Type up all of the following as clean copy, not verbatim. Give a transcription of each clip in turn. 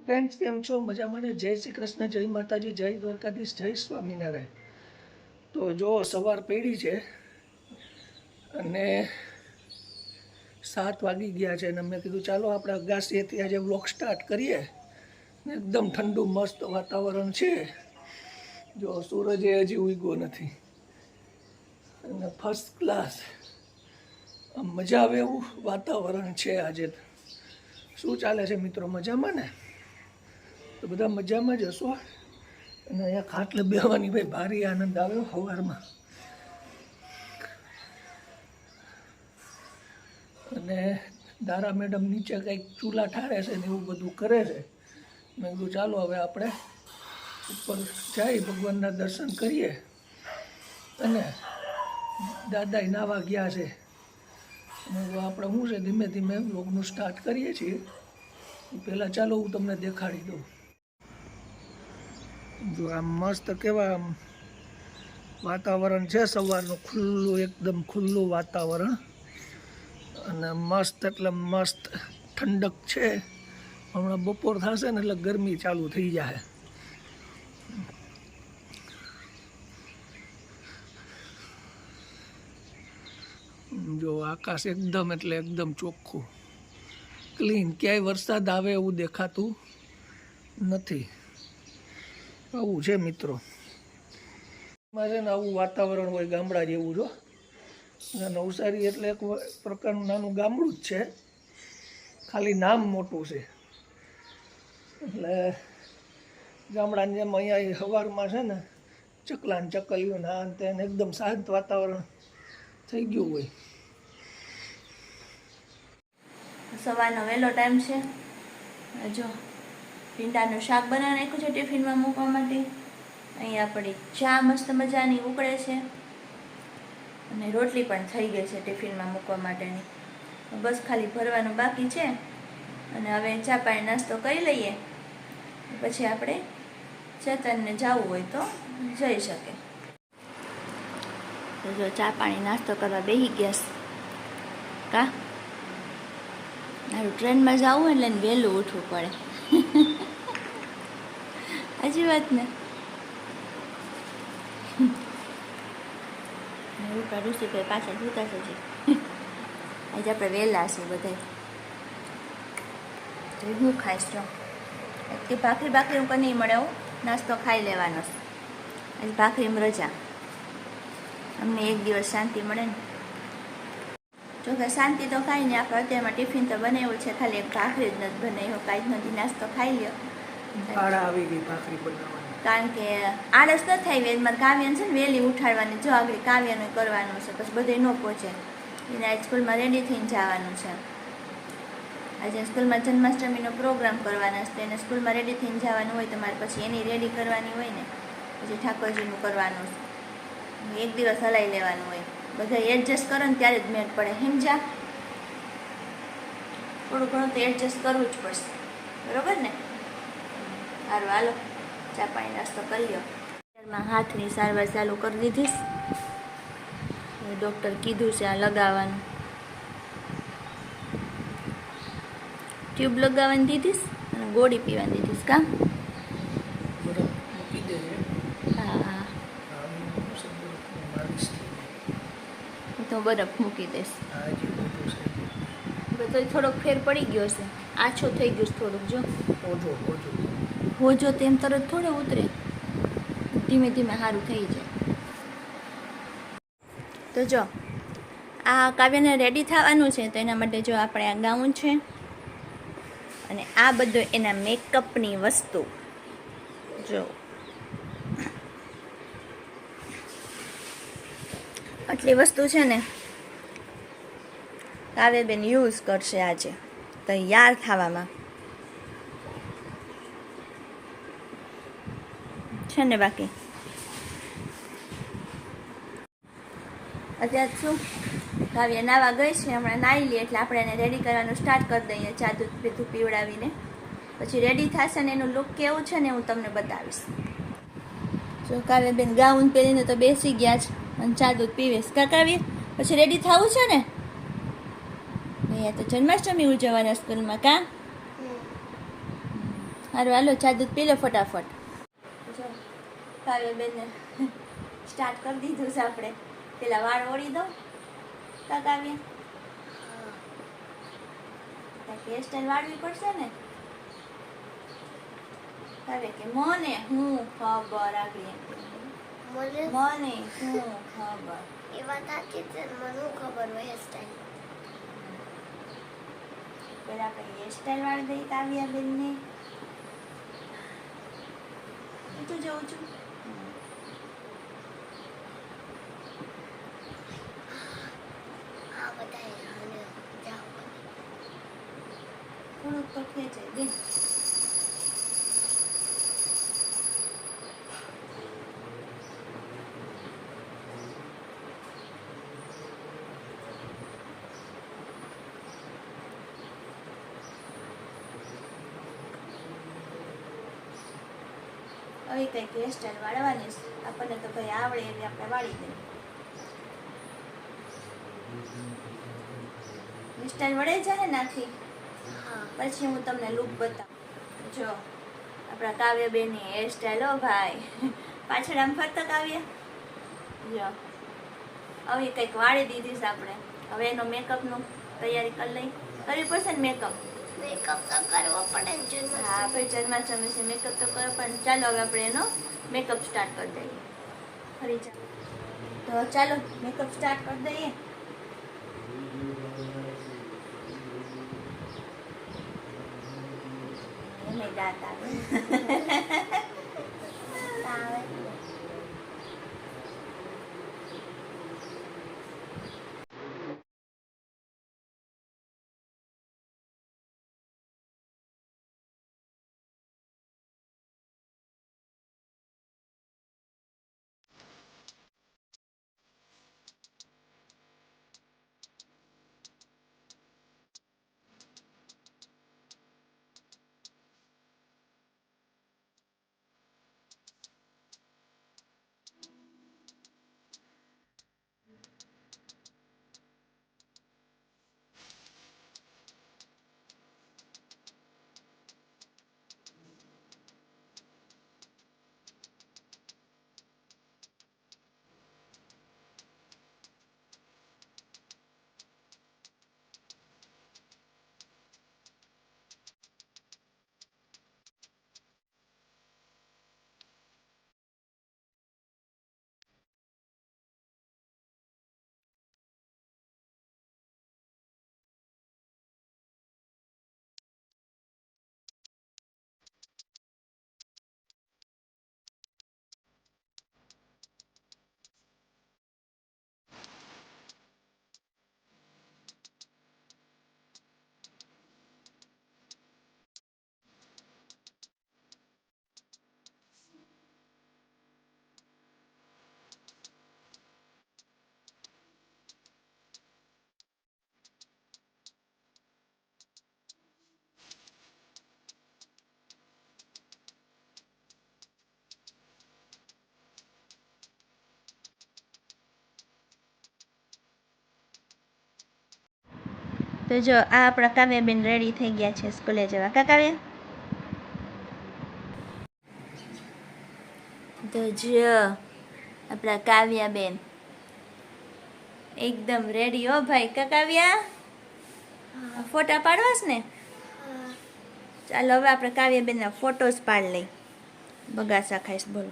Friends કેમ છો? મજામાં ને? જય શ્રી કૃષ્ણ, જય માતાજી, જય દ્વારકાધીશ, જય સ્વામિનારાયણ. તો જો સવાર પડી છે અને 7 વાગી ગયા છે અને મેં કીધું ચાલો આપણે અગાસીએથી આજે વ્લોગ સ્ટાર્ટ કરીએ. એકદમ ઠંડુ મસ્ત વાતાવરણ છે. જો સૂરજ હજી ઉગ્યો નથી અને ફર્સ્ટ ક્લાસ મજા આવે એવું વાતાવરણ છે આજે. શું ચાલે છે મિત્રો? મજામાં ને? તો બધા મજામાં જ હશો. અને અહીંયા ખાટલે બેહવાની ભાઈ ભારી આનંદ આવ્યો સવારમાં. અને દારા મેડમ નીચે કંઈક ચૂલા ઠારે છે ને એવું બધું કરે છે. મેં કીધું ચાલો હવે આપણે ઉપર જઈ ભગવાનના દર્શન કરીએ. અને દાદાએ નાવા ગયા છે. આપણે શું છે ધીમે ધીમે વ્લોગનું સ્ટાર્ટ કરીએ છીએ. પહેલાં ચાલો હું તમને દેખાડી દઉં. જો આમ મસ્ત કેવા આમ વાતાવરણ છે સવારનું, ખુલ્લું, એકદમ ખુલ્લું વાતાવરણ અને મસ્ત એટલે મસ્ત ઠંડક છે. હમણાં બપોર થશે ને એટલે ગરમી ચાલુ થઈ જાય. જો આકાશ એકદમ એટલે એકદમ ચોખ્ખું, ક્લીન, ક્યાંય વરસાદ આવે એવું દેખાતું નથી. આવું છે મિત્રો. એમાં છે ને આવું વાતાવરણ હોય ગામડા જેવું. જો નવસારી એટલે એક પ્રકારનું નાનું ગામડું જ છે, ખાલી નામ મોટું છે. એટલે ગામડાની જેમ અહીંયા સવારમાં છે ને ચકલા ને ચકલીઓ ને આ તેને એકદમ શાંત વાતાવરણ થઈ ગયું હોય. સવારનો વહેલો ટાઈમ છે. જો ભીંડાનું શાક બનાવી નાખ્યું છે ટિફિનમાં મૂકવા માટે. અહીંયા આપણી ચા મસ્ત મજાની ઉકળે છે અને રોટલી પણ થઈ ગઈ છે ટિફિનમાં મૂકવા માટેની. બસ ખાલી ભરવાનું બાકી છે. અને હવે ચા પાણી નાસ્તો કરી લઈએ, પછી આપણે ચેતનને જવું હોય તો જઈ શકે. તો જો ચા પાણી નાસ્તો કરવા બેસી ગયા કા. મારું ટ્રેનમાં જવું એટલે વહેલું ઉઠવું પડે. સાચી વાત ને? ઉપર ઋષિભાઈ પાછળ સુતા છે. આજે આપણે વહેલા છીએ બધા. તો હું ખાઈશ જો કે ભાખરી હું નહીં મળે એવું નાસ્તો ખાઈ લેવાનો. આજે ભાખરીમાં રજા. અમને એક દિવસ શાંતિ મળે ને. જો કે શાંતિ તો ખાઈ ને આપણે અત્યારમાં ટિફિન તો બનાવ્યું છે, ખાલી એક ભાખરી જ નથી બનાવ્યો. કાંઈ જ નથી, નાસ્તો ખાઈ લ્યો. આવી ગઈ ભાખરી બનાવવાની. કારણ કે આળસ ન થાય. મારે કાવ્યાને છે ને વહેલી ઉઠાડવાની. જો આગળ કાવ્યાનું કરવાનું છે, પછી બધે ન પહોંચે. એને આજ સ્કૂલમાં રેડી થઈને જવાનું છે. આજે સ્કૂલમાં જન્માષ્ટમીનો પ્રોગ્રામ કરવાના છે. એને સ્કૂલમાં રેડી થઈને જવાનું હોય તો મારે પછી એની રેડી કરવાની હોય ને, પછી ઠાકોરજીનું કરવાનું છે. એક દિવસ હલાવી લેવાનું હોય. બધા એડજસ્ટ કરો ને ત્યારે જ મેળ પડે. સમજ્યા? થોડું ઘણું તો એડજસ્ટ કરવું જ પડશે, બરોબર ને? સારું, હાલો ચા પાણી નાસ્તો કરી લો. હાથની સારવાર ચાલુ કરી દીધીશ. ડૉક્ટર કીધું છે આ લગાવવાનું. ટ્યુબ લગાવવાની દીધીશ અને ગોળી પીવાની દીધીશ. કામ હા, તો બરફ મૂકી દઈશ. તો થોડોક ફેર પડી ગયો છે, આછો થઈ ગયો છે થોડુંક. જો હોજો તેમ તરત થોડો ઉતરે, ધીમે ધીમે સારું થઈ જાય. તો જો આ કાવ્યને રેડી થવાનું છે, તો એના માટે જો આપણે આ ગાઉન છે અને આ બધો એના મેકઅપની વસ્તુ. જો આટલી વસ્તુ છે ને કાવ્યબેન યુઝ કરશે આજે તૈયાર થવામાં છે ને. બાકી અત્યારે શું કાવ્ય નાવા ગઈ છે, હમણાં નાહી લઈએ એટલે આપણે એને રેડી કરવાનું સ્ટાર્ટ કરી દઈએ. ચા દૂધ પીધું પીવડાવીને પછી રેડી થશે ને એનું લુક કેવું છે ને હું તમને બતાવીશ. જો કાવ્યબેન ગાઉન પહેરીને તો બેસી ગયા છે અને ચા દૂધ પીવેશ. કાવ્ય પછી રેડી થવું છે ને? અહીંયા તો જન્માષ્ટમી ઉજવવાના સ્કૂલમાં. કા હારું હાલો ચા દૂધ પી લો ફટાફટ. જો કાવ્યાબેનને સ્ટાર્ટ કરી દીધું છે આપણે. પેલા વાળ ઓળી દો કાવ્યા. હેર સ્ટાઈલ વાળવી પડશે ને. કાવ્ય કે મને હું ખબર આગળ એમ કે. મને હું ખબર. એ વાત સાચી છે, મને ખબર હોય હેરસ્ટાઈલ. પેલા આપણે હેર સ્ટાઈલ વાળી દઈ કાવ્યાબેનને. હું તો જોઉં છું. આ બધા મને જાઓ થોડુંક તો ખેંચાય બેન. હવે કંઈક હેર સ્ટાઈલ વાળવાની છે. આપણને તો ભાઈ આવડે એવી આપણે વાળી દઈએ. હેર સ્ટાઈલ વળે જાય ને આખી. હા પછી હું તમને લુક બતાવું. જો આપણા કાવ્યાબેનની હેર સ્ટાઈલ હો ભાઈ. પાછળ આમ ફરતા કાવ્ય. જો હવે કંઈક વાળી દીધી છે આપણે. હવે એનો મેકઅપનું તૈયારી કરી લઈ. કરવી પડશે ને મેકઅપ. મેકઅપ તો કરવો પડે ને જન્મ. હા ભાઈ જન્માષ્ટમી છે, મેકઅપ તો કરો. પણ ચાલો હવે આપણે એનો મેકઅપ સ્ટાર્ટ કરી દઈએ. ફરી ચાલો તો ચાલો મેકઅપ સ્ટાર્ટ કરી દઈએ. એમે દાંત આવે. આવે તો જો આ આપણા કાવ્યાબેન રેડી થઈ ગયા છે સ્કૂલે જવા. કા કાવ્ય? તો જો આપણા કાવ્યાબેન એકદમ રેડી હો ભાઈ. કા કાવ્યા? ફોટા પાડવાસ ને? ચાલો હવે આપણે કાવ્યાબેનના ફોટોસ પાડી લઈ. બગાસા ખાઈશ બોલો.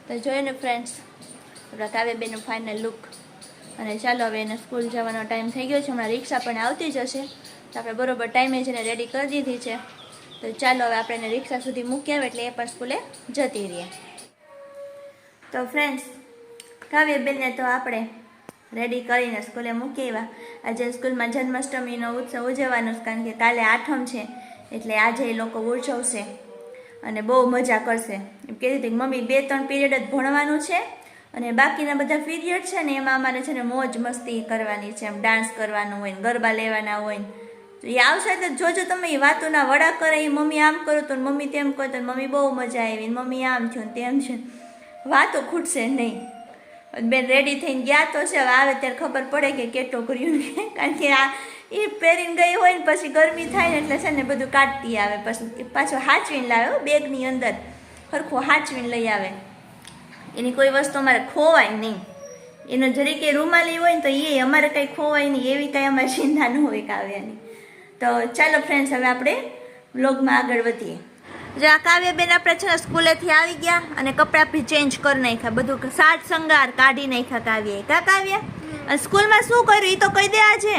તો જોયું ને ફ્રેન્ડ્સ આપણા કાવ્યાબેનનું ફાઇનલ લુક. અને ચાલો હવે એને સ્કૂલ જવાનો ટાઈમ થઈ ગયો છે. હમણાં રિક્ષા પણ આવતી જ હશે. તો આપણે બરોબર ટાઈમે જ એને રેડી કરી દીધી છે. તો ચાલો હવે આપણે એને રિક્ષા સુધી મૂકી આવે એટલે એ પણ સ્કૂલે જતી રહીએ. તો ફ્રેન્ડ્સ કાવ્યાબેનને તો આપણે રેડી કરીને સ્કૂલે મૂકી આવ્યા. આજે સ્કૂલમાં જન્માષ્ટમીનો ઉત્સવ ઉજવવાનો છે, કારણ કે કાલે 8મ છે એટલે આજે એ લોકો ઉજવશે અને બહુ મજા કરશે. એમ કહેતી હતી કે મમ્મી 2-3 પીરિયડ જ ભણવાનું છે અને બાકીના બધા પીરિયડ છે ને એમાં અમારે છે ને મોજ મસ્તી કરવાની છે. એમ ડાન્સ કરવાનું હોય ને ગરબા લેવાના હોય ને. તો એ આવશે તો જોજો તમે એ વાતોના વડા કરે. એ મમ્મી આમ કરો તો મમ્મી તેમ કરો તો મમ્મી બહુ મજા આવી ને મમ્મી આમ થયું ને તેમ છે. વાતો ખૂટશે નહીં. બેન રેડી થઈને ગયા તો છે, હવે આવે ત્યારે ખબર પડે કે કેટલો કર્યું કે, કારણ કે આ એ પહેરીને ગઈ હોય ને પછી ગરમી થાય ને એટલે છે ને બધું કાઢતી આવે, પછી પાછો હાચવીને લાવે બેગની અંદર, સરખું હાચવીને લઈ આવે. એની કોઈ વસ્તુ અમારે ખોવાય નહીં. એનો જરીકે રૂમાલી હોય ને તો એ અમારે કંઈ ખોવાય નહીં, એવી કંઈ અમારે ચિંતા ન હોય કાવ્યાની. તો ચાલો ફ્રેન્ડ્સ, હવે આપણે વ્લોગમાં આગળ વધીએ. જો આ કાવ્યાબેન આપણે છે ને સ્કૂલેથી આવી ગયા અને કપડાં બી ચેન્જ કરી નાખ્યા, બધું સાજ શણગાર કાઢી નાખ્યા કાવ્યાએ. કા કાવ્યા? અને સ્કૂલમાં શું કર્યું એ તો કહી દે આજે.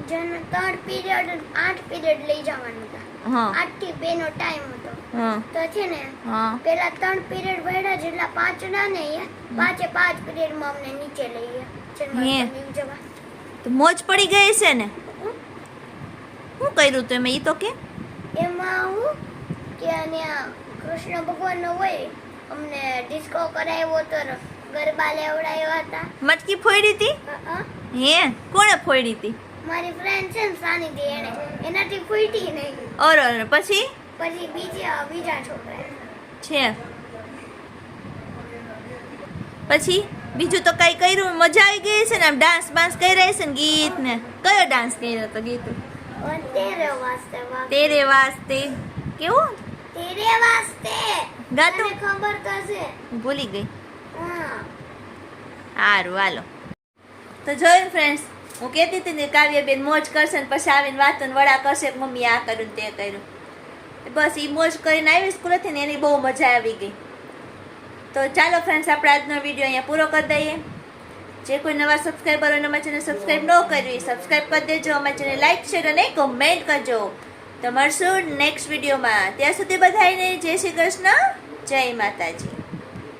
જેને 3 પીરિયડ 8 પીરિયડ લઈ જવાનું હતા. હા 8 થી 2 નો ટાઈમ હતો. હા તો છે ને હા પેલા 3 પીરિયડ ભર્યા, જેટલા 5 ના ને પાંચે 5 પીરિયડ માં અમને નીચે લઈ ગયા. હે. જન્માષ્ટમી ઉજવવા. તો મોજ પડી ગઈ છે ને. શું કર્યું તમે એ તો કે. એમાં હું કે અહીંયા કૃષ્ણ ભગવાનનો હોય, અમને ડિસ્કો કરાવ્યો તો ગરબા લેવડાવ્યા હતા. મટકી ફોડી હતી. હે, કોણે ફોડી હતી? મારી ફ્રેન્ડ છે ને સાનિધી, એને એનાથી ફૂટી નહીં. ઓર પછી પછી બીજા છોકરા છે. પછી બીજું તો કઈ કર્યું? મજા આવી ગઈ છે ને? આમ ડાન્સ બાન્સ કર્યા છે ને? ગીત ને કયો ડાન્સ કર્યો હતો? ગીત તેરે વાસ્તે તેરે વાસ્તે. કેવું તેરે વાસ્તે ગાતું? તને ખબર તો છે. ભૂલી ગઈ. હા સારું હાલો. તો જોયું ફ્રેન્ડ્સ, હું કહેતી હતી ને કાવ્યાબેન મોજ કરશે ને પછી આવીને વાતો ને વડા કરશે કે મમ્મી આ કર્યું ને તે કર્યું. બસ એ મોજ કરીને આવી સ્કૂલેથી ને એની બહુ મજા આવી ગઈ. તો ચાલો ફ્રેન્ડ્સ, આપણે આજનો વિડીયો અહીંયા પૂરો કરી દઈએ. જે કોઈ નવા સબસ્ક્રાઈબર હોય અમારી ચેનલ સબસ્ક્રાઈબ ન કર્યું સબસ્ક્રાઈબ કરી દેજો, અમારી ચેનલ લાઈક શેર અને કમેન્ટ કરજો. તો મળશું નેક્સ્ટ વિડીયોમાં. ત્યાં સુધી બધાને જય શ્રી કૃષ્ણ, જય માતાજી.